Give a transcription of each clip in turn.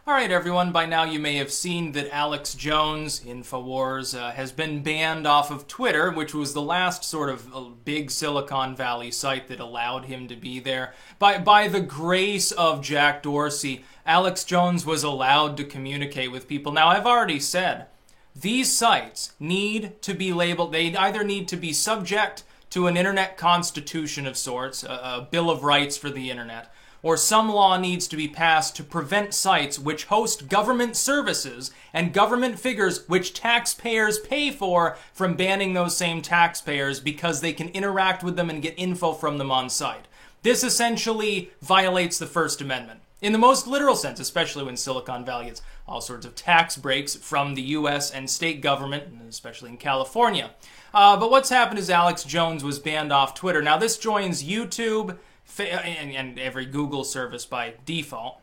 Alright everyone, by now you may have seen that Alex Jones, InfoWars, has been banned off of Twitter, which was the last sort of big Silicon Valley site that allowed him to be there. By the grace of Jack Dorsey, Alex Jones was allowed to communicate with people. Now, I've already said, these sites need to be labeled, they either need to be subject to an internet constitution of sorts, a Bill of Rights for the internet, or some law needs to be passed to prevent sites which host government services and government figures which taxpayers pay for from banning those same taxpayers because they can interact with them and get info from them on site. This essentially violates the First Amendment. In the most literal sense, especially when Silicon Valley gets all sorts of tax breaks from the US and state government, and especially in California. But what's happened is Alex Jones was banned off Twitter. Now this joins YouTube, and every Google service by default,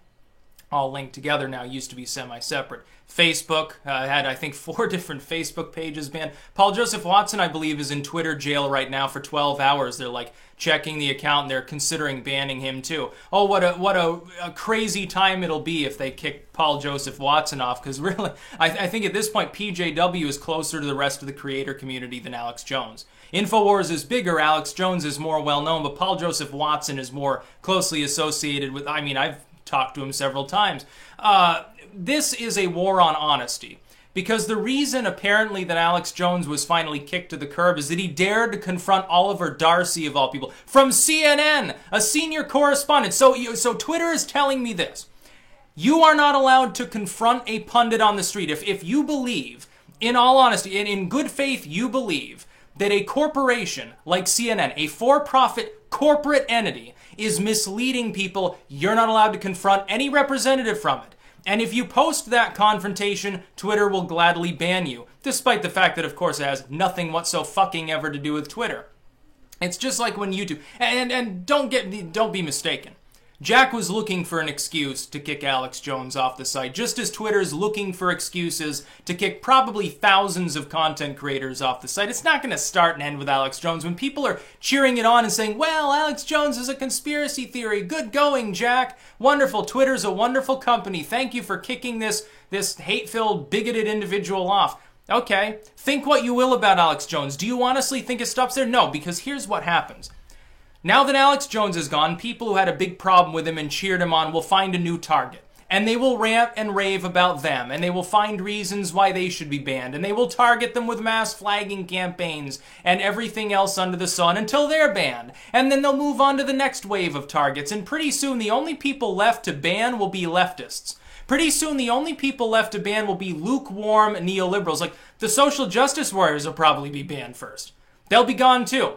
all linked together now, used to be semi-separate. Facebook had, I think, 4 different Facebook pages banned. Paul Joseph Watson, I believe, is in Twitter jail right now for 12 hours. They're like checking the account and they're considering banning him too. Oh, what a crazy time it'll be if they kick Paul Joseph Watson off, because really, I think at this point, PJW is closer to the rest of the creator community than Alex Jones. InfoWars is bigger, Alex Jones is more well-known, but Paul Joseph Watson is more closely associated with, I mean, I've talked to him several times. This is a war on honesty. Because the reason, apparently, that Alex Jones was finally kicked to the curb is that he dared to confront Oliver Darcy, of all people, from CNN, a senior correspondent. So Twitter is telling me this. You are not allowed to confront a pundit on the street. If you believe, in all honesty, and in good faith, you believe that a corporation like CNN, a for-profit corporate entity, is misleading people, you're not allowed to confront any representative from it. And if you post that confrontation, Twitter will gladly ban you, despite the fact that, of course, it has nothing whatsoever to do with Twitter. It's just like when YouTube, and don't be mistaken. Jack was looking for an excuse to kick Alex Jones off the site, just as Twitter's looking for excuses to kick probably thousands of content creators off the site. It's not going to start and end with Alex Jones. When people are cheering it on and saying, well, Alex Jones is a conspiracy theory, good going, Jack, wonderful, Twitter's a wonderful company, thank you for kicking this hate-filled, bigoted individual off. Okay, think what you will about Alex Jones. Do you honestly think it stops there? No, because here's what happens. Now that Alex Jones is gone, people who had a big problem with him and cheered him on will find a new target. And they will rant and rave about them, and they will find reasons why they should be banned, and they will target them with mass flagging campaigns and everything else under the sun until they're banned. And then they'll move on to the next wave of targets, and pretty soon the only people left to ban will be leftists. Pretty soon the only people left to ban will be lukewarm neoliberals. Like, the social justice warriors will probably be banned first. They'll be gone too,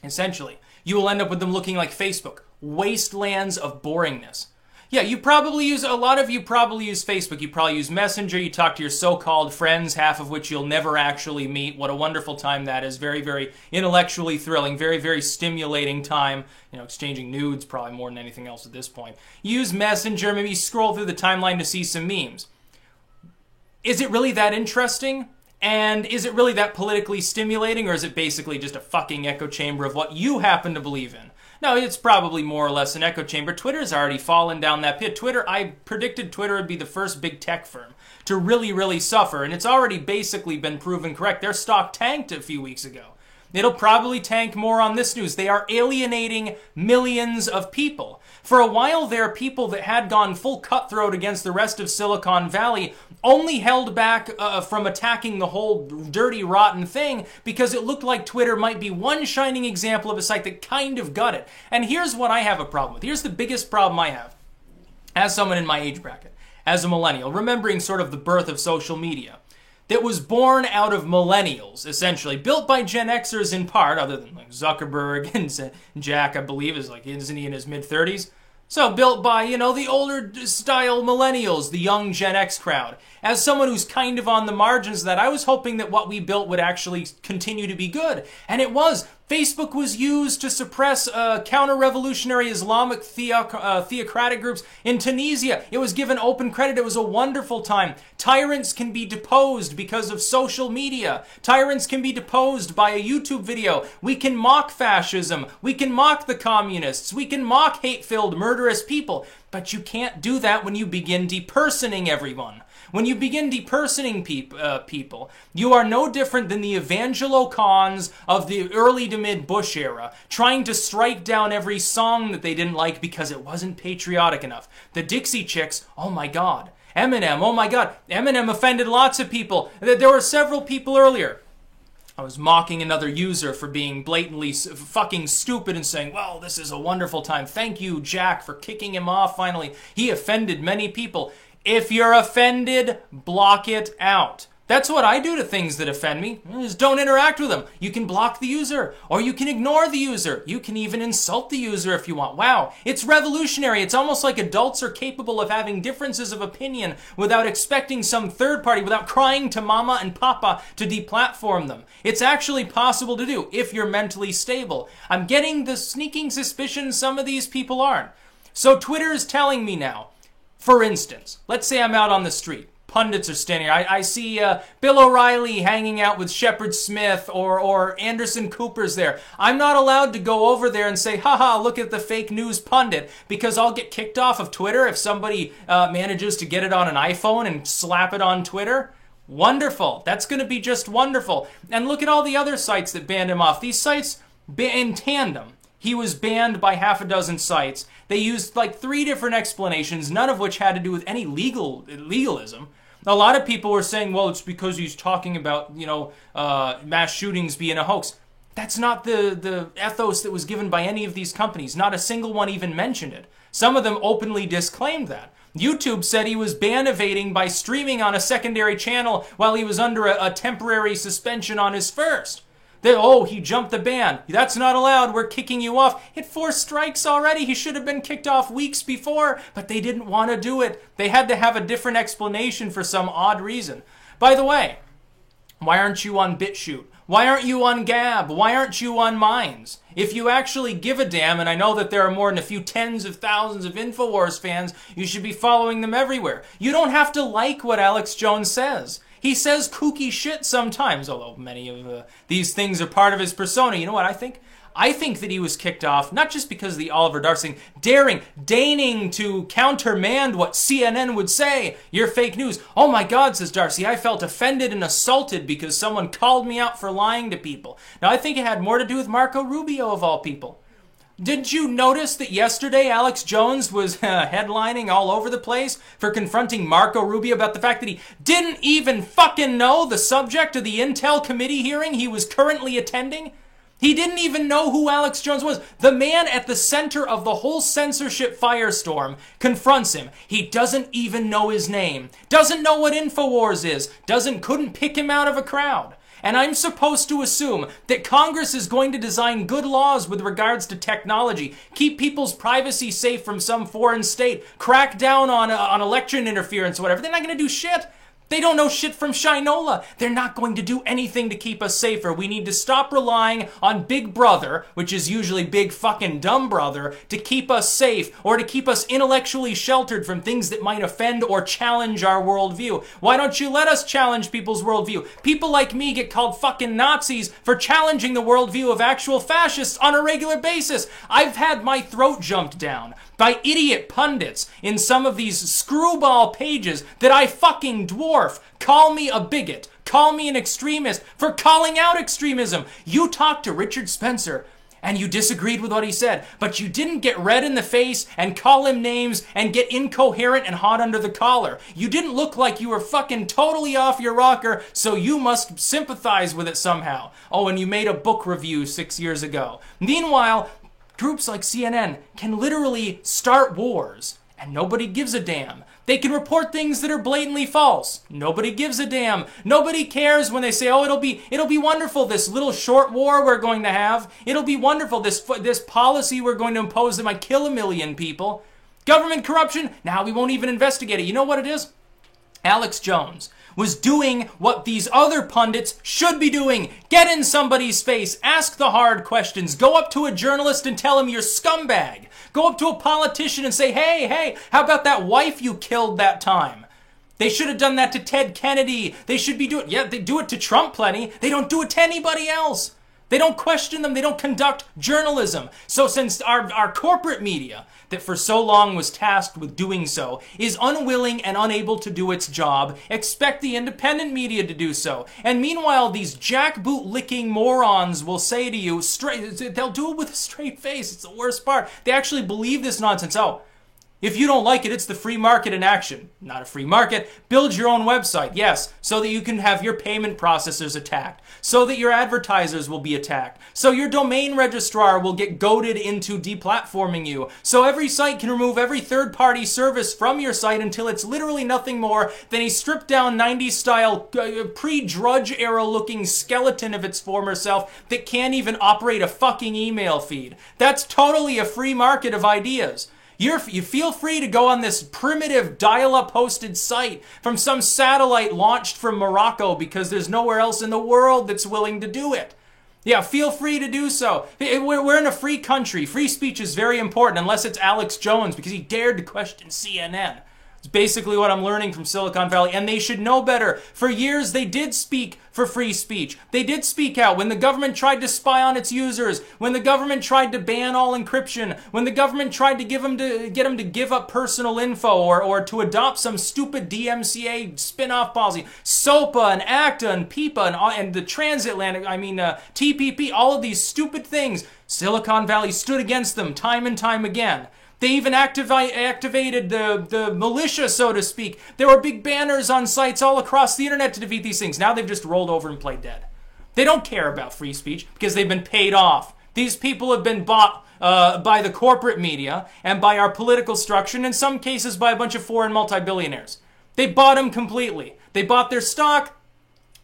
essentially. You will end up with them looking like Facebook. Wastelands of boringness. Yeah, a lot of you probably use Facebook. You probably use Messenger. You talk to your so-called friends, half of which you'll never actually meet. What a wonderful time that is. Very, very intellectually thrilling. Very, very stimulating time. You know, exchanging nudes probably more than anything else at this point. Use Messenger. Maybe scroll through the timeline to see some memes. Is it really that interesting? And is it really that politically stimulating, or is it basically just a fucking echo chamber of what you happen to believe in? No, it's probably more or less an echo chamber. Twitter's already fallen down that pit. I predicted Twitter would be the first big tech firm to really, really suffer, and it's already basically been proven correct. Their stock tanked a few weeks ago. It'll probably tank more on this news. They are alienating millions of people. For a while there, people that had gone full cutthroat against the rest of Silicon Valley only held back from attacking the whole dirty, rotten thing because it looked like Twitter might be one shining example of a site that kind of got it. And here's what I have a problem with. Here's the biggest problem I have as someone in my age bracket, as a millennial, remembering sort of the birth of social media. That was born out of millennials, essentially, built by Gen Xers in part, other than like Zuckerberg and Jack, I believe, isn't he in his mid-30s? So built by, the older style millennials, the young Gen X crowd. As someone who's kind of on the margins of that, I was hoping that what we built would actually continue to be good. And it was. Facebook was used to suppress counter-revolutionary Islamic theocratic groups in Tunisia. It was given open credit. It was a wonderful time. Tyrants can be deposed because of social media. Tyrants can be deposed by a YouTube video. We can mock fascism. We can mock the communists. We can mock hate-filled, murderous people. But you can't do that when you begin depersoning everyone. When you begin depersoning people, you are no different than the Evangelo-Cons of the early to mid-Bush era, trying to strike down every song that they didn't like because it wasn't patriotic enough. The Dixie Chicks, oh my God. Eminem, oh my God. Eminem offended lots of people. There were several people earlier. I was mocking another user for being blatantly fucking stupid and saying, well, this is a wonderful time. Thank you, Jack, for kicking him off finally. He offended many people. If you're offended, block it out. That's what I do to things that offend me. Just don't interact with them. You can block the user, or you can ignore the user. You can even insult the user if you want. Wow, it's revolutionary. It's almost like adults are capable of having differences of opinion without expecting some third party, without crying to mama and papa to deplatform them. It's actually possible to do if you're mentally stable. I'm getting the sneaking suspicion some of these people aren't. So Twitter is telling me now, for instance, let's say I'm out on the street. Pundits are standing here. I see Bill O'Reilly hanging out with Shepard Smith or Anderson Cooper's there. I'm not allowed to go over there and say, haha, look at the fake news pundit, because I'll get kicked off of Twitter if somebody manages to get it on an iPhone and slap it on Twitter. Wonderful. That's going to be just wonderful. And look at all the other sites that banned him off. These sites, in tandem, he was banned by half a dozen sites. They used like 3 different explanations, none of which had to do with any legalism. A lot of people were saying, well, it's because he's talking about, mass shootings being a hoax. That's not the ethos that was given by any of these companies. Not a single one even mentioned it. Some of them openly disclaimed that. YouTube said he was ban evading by streaming on a secondary channel while he was under a temporary suspension on his first. He jumped the ban. That's not allowed. We're kicking you off. Hit 4 strikes already. He should have been kicked off weeks before, but they didn't want to do it. They had to have a different explanation for some odd reason. By the way, why aren't you on BitChute? Why aren't you on Gab? Why aren't you on Minds? If you actually give a damn, and I know that there are more than a few tens of thousands of InfoWars fans, you should be following them everywhere. You don't have to like what Alex Jones says. He says kooky shit sometimes, although many of these things are part of his persona. You know what I think? I think that he was kicked off, not just because of the Oliver Darcy thing, deigning to countermand what CNN would say. You're fake news. Oh my God, says Darcy, I felt offended and assaulted because someone called me out for lying to people. Now, I think it had more to do with Marco Rubio, of all people. Didn't you notice that yesterday Alex Jones was headlining all over the place for confronting Marco Rubio about the fact that he didn't even fucking know the subject of the Intel committee hearing he was currently attending? He didn't even know who Alex Jones was. The man at the center of the whole censorship firestorm confronts him. He doesn't even know his name. Doesn't know what InfoWars is. Couldn't pick him out of a crowd. And I'm supposed to assume that Congress is going to design good laws with regards to technology, keep people's privacy safe from some foreign state, crack down on election interference, whatever. They're not going to do shit. They don't know shit from Shinola. They're not going to do anything to keep us safer. We need to stop relying on Big Brother, which is usually Big fucking Dumb Brother, to keep us safe or to keep us intellectually sheltered from things that might offend or challenge our worldview. Why don't you let us challenge people's worldview? People like me get called fucking Nazis for challenging the worldview of actual fascists on a regular basis. I've had my throat jumped down by idiot pundits in some of these screwball pages that I fucking dwarf. Call me a bigot. Call me an extremist for calling out extremism. You talked to Richard Spencer and you disagreed with what he said, but you didn't get red in the face and call him names and get incoherent and hot under the collar. You didn't look like you were fucking totally off your rocker, so you must sympathize with it somehow. Oh, and you made a book review 6 years ago. Meanwhile, groups like CNN can literally start wars, and nobody gives a damn. They can report things that are blatantly false. Nobody gives a damn. Nobody cares when they say, oh, it'll be wonderful, this little short war we're going to have. It'll be wonderful, this policy we're going to impose that might kill 1 million people. Government corruption? Now we won't even investigate it. You know what it is? Alex Jones was doing what these other pundits should be doing. Get in somebody's face, ask the hard questions, go up to a journalist and tell him you're scumbag. Go up to a politician and say, hey, how about that wife you killed that time? They should have done that to Ted Kennedy. They should be doing, yeah, they do it to Trump plenty. They don't do it to anybody else. They don't question them. They don't conduct journalism. So since our corporate media, that for so long was tasked with doing so, is unwilling and unable to do its job, expect the independent media to do so. And meanwhile, these jackboot-licking morons will say to you, they'll do it with a straight face. It's the worst part. They actually believe this nonsense. Oh, if you don't like it, it's the free market in action. Not a free market. Build your own website, yes, so that you can have your payment processors attacked, so that your advertisers will be attacked, so your domain registrar will get goaded into deplatforming you, so every site can remove every third-party service from your site until it's literally nothing more than a stripped-down 90s-style, pre-Drudge era-looking skeleton of its former self that can't even operate a fucking email feed. That's totally a free market of ideas. You feel free to go on this primitive dial-up hosted site from some satellite launched from Morocco because there's nowhere else in the world that's willing to do it. Yeah, feel free to do so. We're in a free country. Free speech is very important, unless it's Alex Jones because he dared to question CNN. It's basically what I'm learning from Silicon Valley, and they should know better. For years, they did speak for free speech. They did speak out when the government tried to spy on its users, when the government tried to ban all encryption, when the government tried to get them to give up personal info or to adopt some stupid DMCA spin-off policy. SOPA and ACTA and PIPA and the transatlantic, TPP, all of these stupid things. Silicon Valley stood against them time and time again. They even activated the militia, so to speak. There were big banners on sites all across the internet to defeat these things. Now they've just rolled over and played dead. They don't care about free speech because they've been paid off. These people have been bought by the corporate media and by our political structure, and in some cases by a bunch of foreign multi-billionaires. They bought them completely. They bought their stock.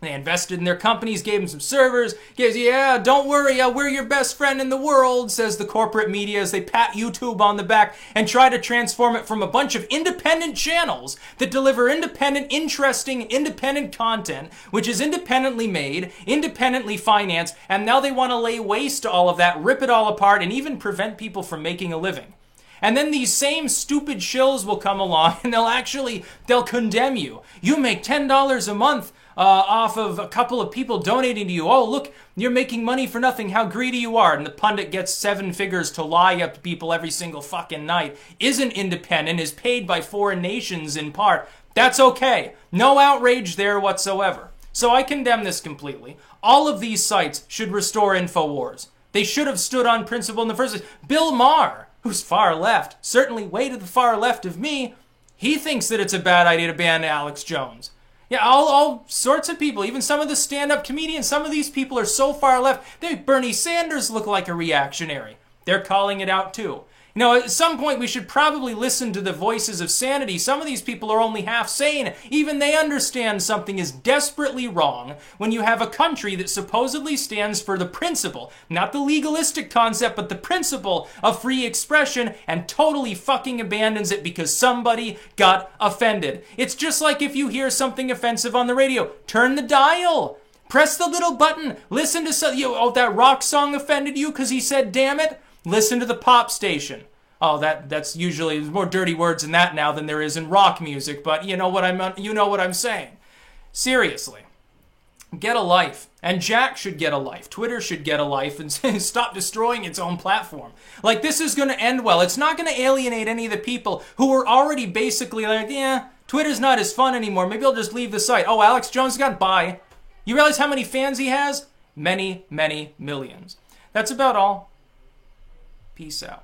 They invested in their companies, gave them some servers, yeah, don't worry, we're your best friend in the world, says the corporate media as they pat YouTube on the back and try to transform it from a bunch of independent channels that deliver independent, interesting, independent content, which is independently made, independently financed, and now they want to lay waste to all of that, rip it all apart, and even prevent people from making a living. And then these same stupid shills will come along and they'll condemn you. You make $10 a month off of a couple of people donating to you. Oh, look, you're making money for nothing. How greedy you are. And the pundit gets 7 figures to lie up to people every single fucking night. Isn't independent, is paid by foreign nations in part. That's okay. No outrage there whatsoever. So I condemn this completely. All of these sites should restore InfoWars. They should have stood on principle in the first place. Bill Maher, who's far left, certainly way to the far left of me, he thinks that it's a bad idea to ban Alex Jones. Yeah, all sorts of people, even some of the stand-up comedians, some of these people are so far left, they make Bernie Sanders look like a reactionary. They're calling it out too. You know, at some point we should probably listen to the voices of sanity. Some of these people are only half sane. Even they understand something is desperately wrong when you have a country that supposedly stands for the principle, not the legalistic concept, but the principle of free expression and totally fucking abandons it because somebody got offended. It's just like if you hear something offensive on the radio, turn the dial. Press the little button. Listen to that rock song offended you because he said damn it? Listen to the pop station. Oh, that's usually, there's more dirty words in that now than there is in rock music, but you know what I'm saying. Seriously. Get a life. And Jack should get a life. Twitter should get a life and stop destroying its own platform. Like, this is going to end well. It's not going to alienate any of the people who were already basically like, yeah, Twitter's not as fun anymore. Maybe I'll just leave the site. Oh, Alex Jones got bye. You realize how many fans he has? Many, many millions. That's about all. Peace out.